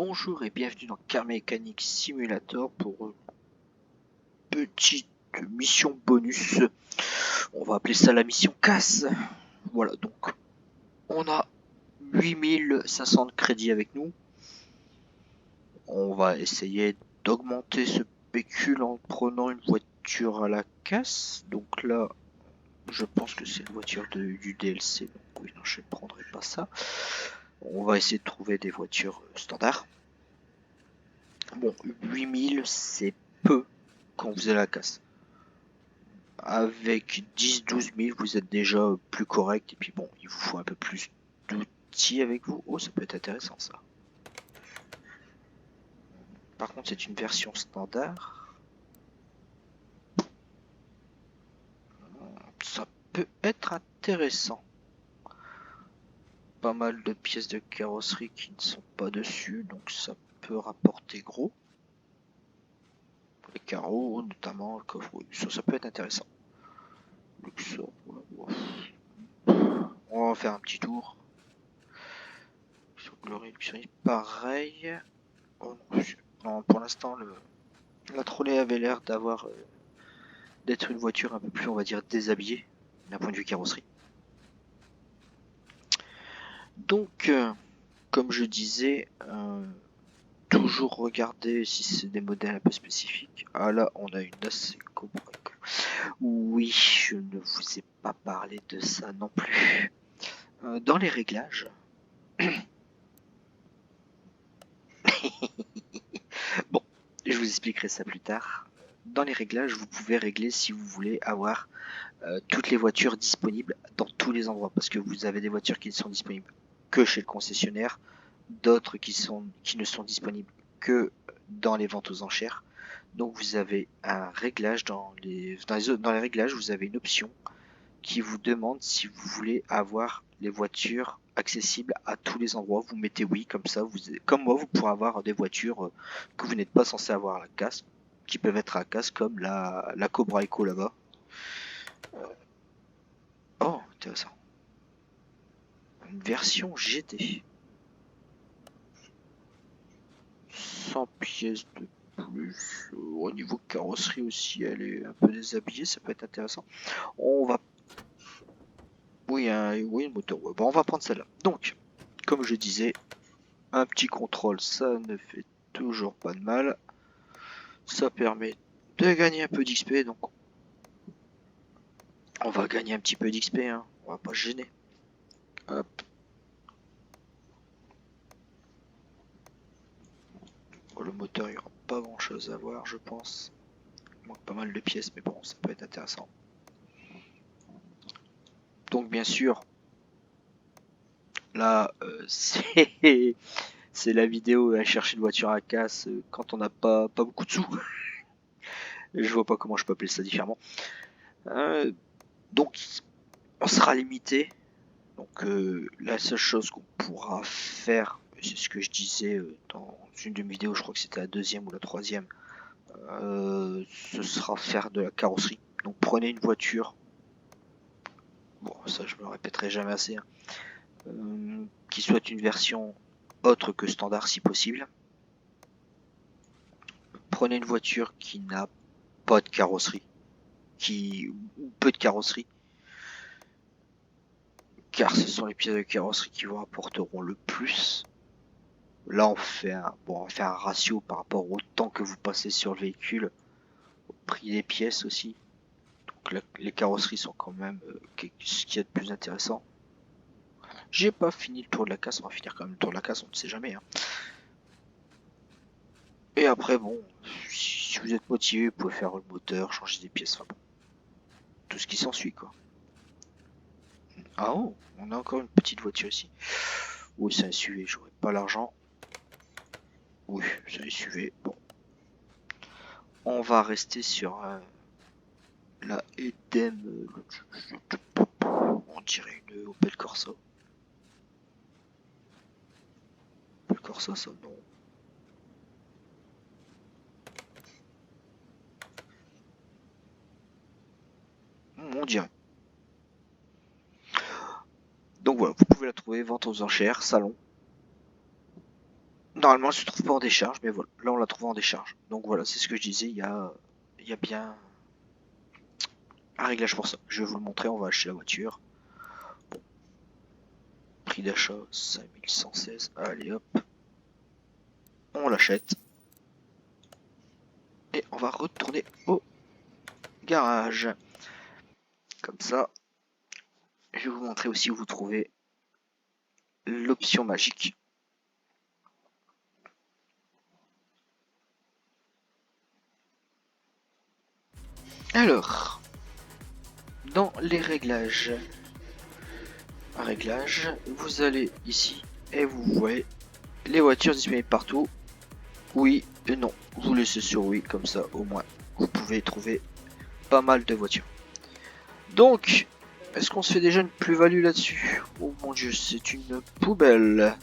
Bonjour et bienvenue dans Car Mécanique Simulator pour une petite mission bonus. On va appeler ça la mission casse. Voilà, donc on a 8500 de crédits avec nous. On va essayer d'augmenter ce pécule en prenant une voiture à la casse. Donc là, je pense que c'est une voiture du DLC. Donc oui, non, je ne prendrai pas ça. On va essayer de trouver des voitures standards. Bon, 8000 c'est peu quand vous êtes à la casse. Avec 10-12 000 vous êtes déjà plus correct et puis bon, il vous faut un peu plus d'outils avec vous. Oh, ça peut être intéressant ça. Par contre, c'est une version standard. Ça peut être intéressant. Pas mal de pièces de carrosserie qui ne sont pas dessus, donc ça peut rapporter gros. Les carreaux, notamment le coffre, ça peut être intéressant. Luxor, on va faire un petit tour. Sur Glory Luxury, pareil. Oh non, non, pour l'instant, la trolley avait l'air d'être une voiture un peu plus, on va dire, déshabillée d'un point de vue carrosserie. Donc, comme je disais, toujours regarder si c'est des modèles un peu spécifiques. Ah là, on a une assez Cobra. Oui, je ne vous ai pas parlé de ça non plus. Dans les réglages, bon, je vous expliquerai ça plus tard. Dans les réglages, vous pouvez régler si vous voulez avoir toutes les voitures disponibles dans tous les endroits, parce que vous avez des voitures qui ne sont disponibles que chez le concessionnaire, d'autres qui ne sont disponibles que dans les ventes aux enchères. Donc vous avez un réglage dans les réglages, vous avez une option qui vous demande si vous voulez avoir les voitures accessibles à tous les endroits. Vous mettez oui, comme ça, comme moi, vous pourrez avoir des voitures que vous n'êtes pas censé avoir à la casse, qui peuvent être à la casse, comme la Cobra Echo là-bas. Oh, intéressant. Une version GT. 100 pièces de plus. Au niveau carrosserie aussi, elle est un peu déshabillée, ça peut être intéressant. On va... Oui, oui, une moteur. Ouais. Bon, on va prendre celle-là. Donc, comme je disais, un petit contrôle, ça ne fait toujours pas de mal. Ça permet de gagner un peu d'XP, donc on va gagner un petit peu d'XP, hein. On va pas se gêner. Hop. Bon, le moteur, il n'y aura pas grand chose à voir, je pense. Il manque pas mal de pièces, mais bon, ça peut être intéressant. Donc, bien sûr, là, c'est la vidéo à chercher une voiture à casse quand on n'a pas beaucoup de sous. Je vois pas comment je peux appeler ça différemment. Donc, on sera limité. Donc, la seule chose qu'on pourra faire, c'est ce que je disais dans une de mes vidéos, je crois que c'était la deuxième ou la troisième, ce sera faire de la carrosserie. Donc, prenez une voiture. Bon, ça, je me répéterai jamais assez. Hein, qui soit une version autre que standard si possible. Prenez une voiture qui n'a pas de carrosserie, ou peu de carrosserie, car ce sont les pièces de carrosserie qui vous rapporteront le plus. Là, on fait un ratio par rapport au temps que vous passez sur le véhicule, au prix des pièces aussi. Donc les carrosseries sont quand même ce qu'il y a de plus intéressant. J'ai pas fini le tour de la casse, on va finir quand même le tour de la casse, on ne sait jamais. Hein. Et après, bon, si vous êtes motivé, vous pouvez faire le moteur, changer des pièces, enfin bon, tout ce qui s'ensuit quoi. Ah oh, on a encore une petite voiture ici. Oui, c'est un SUV, j'aurais pas l'argent. Oui, c'est un SUV, bon. On va rester sur la Edem. On dirait une Opel Corsa. Opel Corsa, ça, non. On dirait. Donc voilà, vous pouvez la trouver, vente aux enchères, salon. Normalement, elle se trouve pas en décharge, mais voilà, là on l'a trouvé en décharge. Donc voilà, c'est ce que je disais, il y a bien un réglage pour ça. Je vais vous le montrer, on va acheter la voiture. Bon. Prix d'achat 5116, allez hop, on l'achète. Et on va retourner au garage. Comme ça, je vais vous montrer aussi où vous trouvez l'option magique. Alors, dans les réglages, vous allez ici et vous voyez les voitures disponibles partout. Oui et non, vous laissez sur oui, comme ça au moins vous pouvez trouver pas mal de voitures. Donc, est-ce qu'on se fait déjà une plus-value là-dessus? Oh mon dieu, c'est une poubelle.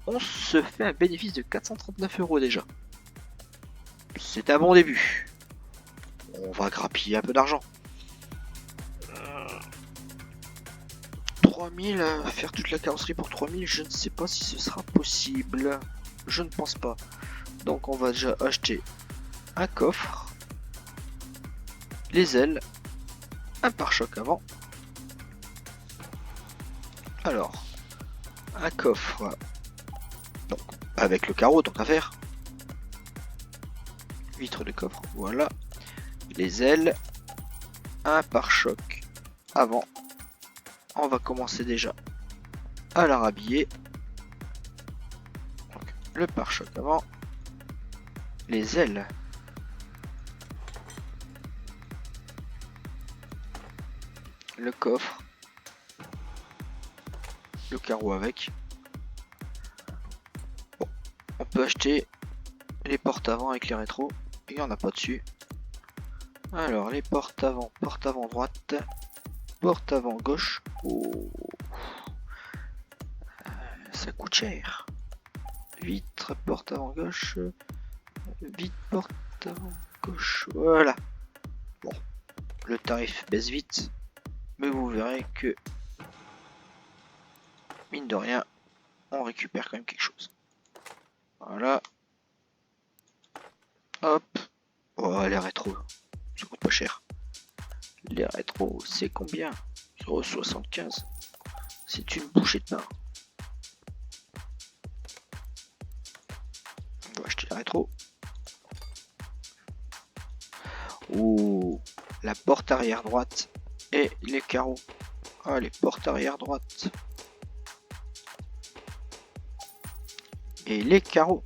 On se fait un bénéfice de 439 € déjà. C'est un bon début. On va grappiller un peu d'argent. 3000, faire toute la carrosserie pour 3000, je ne sais pas si ce sera possible. Je ne pense pas. Donc on va déjà acheter un coffre, les ailes, un pare-choc avant. Alors, un coffre, donc avec le carreau, tant qu'à faire. Vitre de coffre, voilà. Les ailes, un pare-choc avant. On va commencer déjà à la rhabiller. Donc, le pare-choc avant, les ailes. Le coffre, le carreau avec. Bon, on peut acheter les portes avant avec les rétros, il n'y en a pas dessus. Alors les porte avant droite, porte avant gauche. Oh, ça coûte cher. Vitre, porte avant gauche, vitre, porte avant gauche. Voilà. Bon, le tarif baisse vite, mais vous verrez que mine de rien, on récupère quand même quelque chose. Voilà. Hop. Oh, les rétros, ça coûte pas cher. Les rétros, c'est combien? 0,75. C'est une bouchée de pain. On va acheter les rétros. Oh, la porte arrière droite et les carreaux. Ah, les portes arrière droite. Et les carreaux.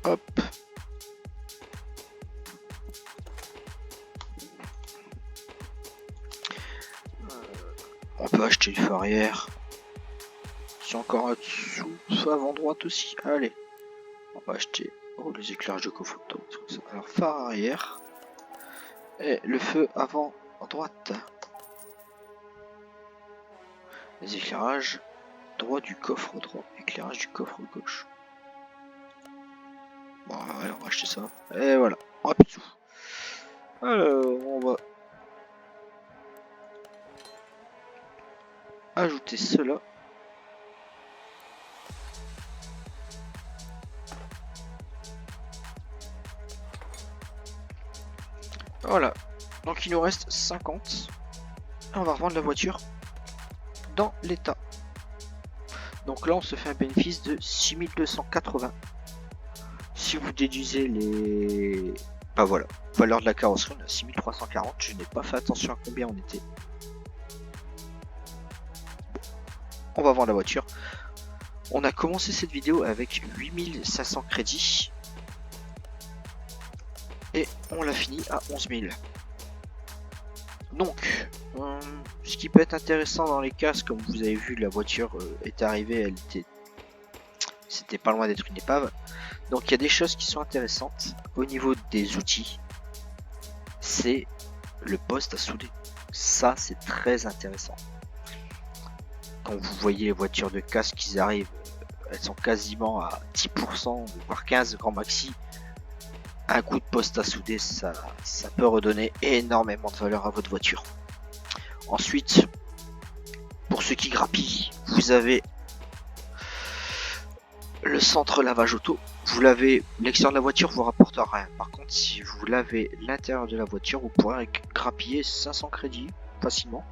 Hop. On peut acheter le phare arrière. C'est encore en dessous. Avant droite aussi. Allez. On va acheter les éclairages de coffre. Alors phare arrière. Et le feu avant droite. Les éclairages droit du coffre droit. Éclairage du coffre gauche. Bon, allez, on va acheter ça. Et voilà. On a plus de sous. Alors, on va ajouter cela. Voilà. Donc il nous reste 50. Et on va revendre la voiture dans l'état. Donc là on se fait un bénéfice de 6280. Si vous déduisez les... Bah voilà, valeur de la carrosserie, on a 6340. Je n'ai pas fait attention à combien on était. On va vendre la voiture. On a commencé cette vidéo avec 8500 crédits. Et on l'a fini à 11 000. Donc, ce qui peut être intéressant dans les casques, comme vous avez vu, la voiture est arrivée, c'était pas loin d'être une épave. Donc il y a des choses qui sont intéressantes au niveau des outils. C'est le poste à souder. Ça, c'est très intéressant. Quand vous voyez les voitures de casque qui arrivent, elles sont quasiment à 10%, voire 15 grand maxi. un coup de poste à souder, ça peut redonner énormément de valeur à votre voiture. Ensuite, pour ceux qui grappillent, vous avez le centre lavage auto. Vous lavez l'extérieur de la voiture, vous rapporte rien. Par contre, si vous lavez l'intérieur de la voiture, vous pourrez grappiller 500 crédits facilement.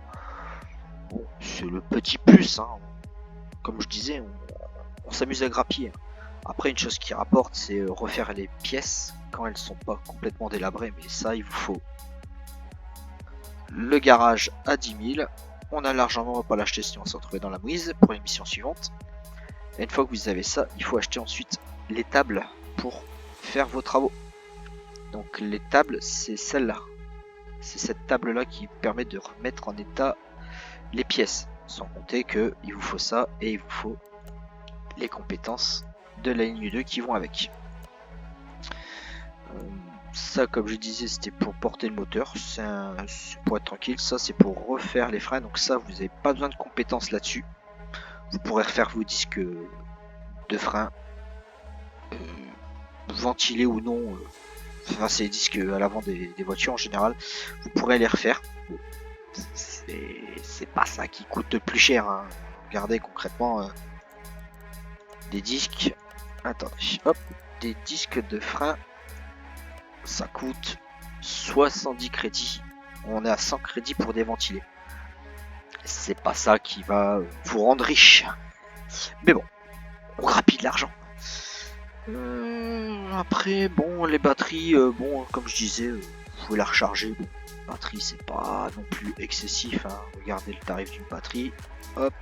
Bon, c'est le petit plus, hein. Comme je disais, on s'amuse à grappiller. Après, une chose qui rapporte, c'est refaire les pièces quand elles sont pas complètement délabrées. Mais ça, il vous faut le garage à 10 000. On a l'argent, on va pas l'acheter sinon on va se retrouver dans la mouise pour l'émission suivante. Et une fois que vous avez ça, il faut acheter ensuite les tables pour faire vos travaux. Donc les tables, c'est celle-là. C'est cette table-là qui permet de remettre en état les pièces. Sans compter que il vous faut ça et il vous faut les compétences de la ligne 2 qui vont avec. Ça, comme je disais, c'était pour porter le moteur. C'est pour être tranquille. Ça, c'est pour refaire les freins. Donc ça, vous n'avez pas besoin de compétences là-dessus. Vous pourrez refaire vos disques de frein, ventilés ou non. Enfin, c'est les disques à l'avant des voitures en général. Vous pourrez les refaire. C'est pas ça qui coûte le plus cher, hein. Regardez concrètement des disques. Attendez, hop, des disques de frein. Ça coûte 70 crédits. On est à 100 crédits pour déventiler. C'est pas ça qui va vous rendre riche. Mais bon, on grappille de l'argent. Après, bon, les batteries, bon, comme je disais, vous pouvez la recharger. Bon, batterie, c'est pas non plus excessif, hein. Regardez le tarif d'une batterie. Hop,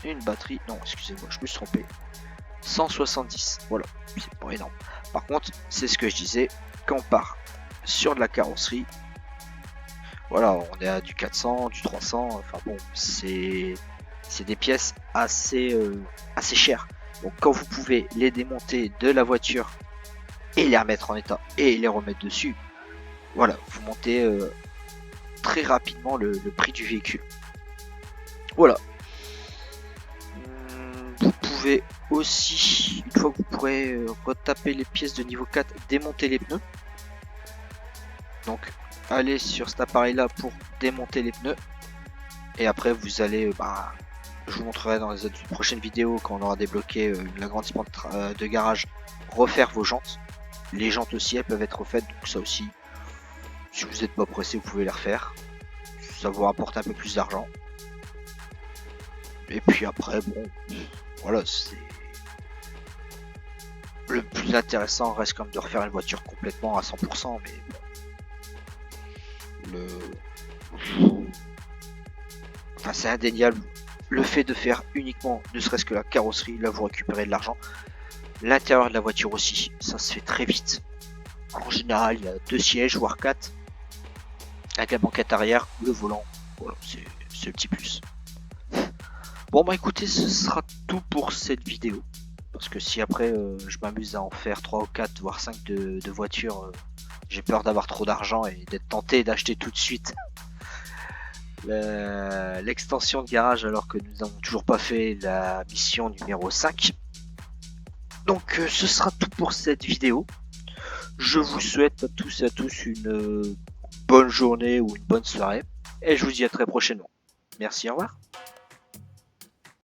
une batterie. Non, excusez-moi, je me suis trompé. 170. Voilà, c'est pas énorme. Par contre, c'est ce que je disais. Quand on part sur de la carrosserie, voilà, on est à du 400, du 300. Enfin bon, c'est des pièces assez chères. Donc quand vous pouvez les démonter de la voiture et les remettre en état et les remettre dessus, voilà, vous montez très rapidement le prix du véhicule. Voilà. Vous pouvez aussi, une fois que vous pourrez retaper les pièces de niveau 4, démonter les pneus. Donc allez sur cet appareil là pour démonter les pneus. Et après vous allez, je vous montrerai dans les prochaines vidéos quand on aura débloqué l'agrandissement de garage, refaire vos jantes. Les jantes aussi, elles peuvent être refaites, donc ça aussi, si vous n'êtes pas pressé, vous pouvez les refaire. Ça vous rapporte un peu plus d'argent. Et puis après, bon, voilà, c'est... Le plus intéressant reste quand même de refaire une voiture complètement à 100%, mais bon, enfin, c'est indéniable. Le fait de faire uniquement, ne serait-ce que la carrosserie, là vous récupérez de l'argent. L'intérieur de la voiture aussi, ça se fait très vite. En général, il y a 2 sièges, voire 4. Avec la banquette arrière, le volant. Voilà, c'est le petit plus. Bon bah écoutez, ce sera tout pour cette vidéo. Parce que si après je m'amuse à en faire 3 ou 4, voire 5 de voitures, j'ai peur d'avoir trop d'argent et d'être tenté d'acheter tout de suite l'extension de garage alors que nous n'avons toujours pas fait la mission numéro 5. Donc ce sera tout pour cette vidéo. Je vous souhaite à tous et à tous une bonne journée ou une bonne soirée et je vous dis à très prochainement. Merci, au revoir.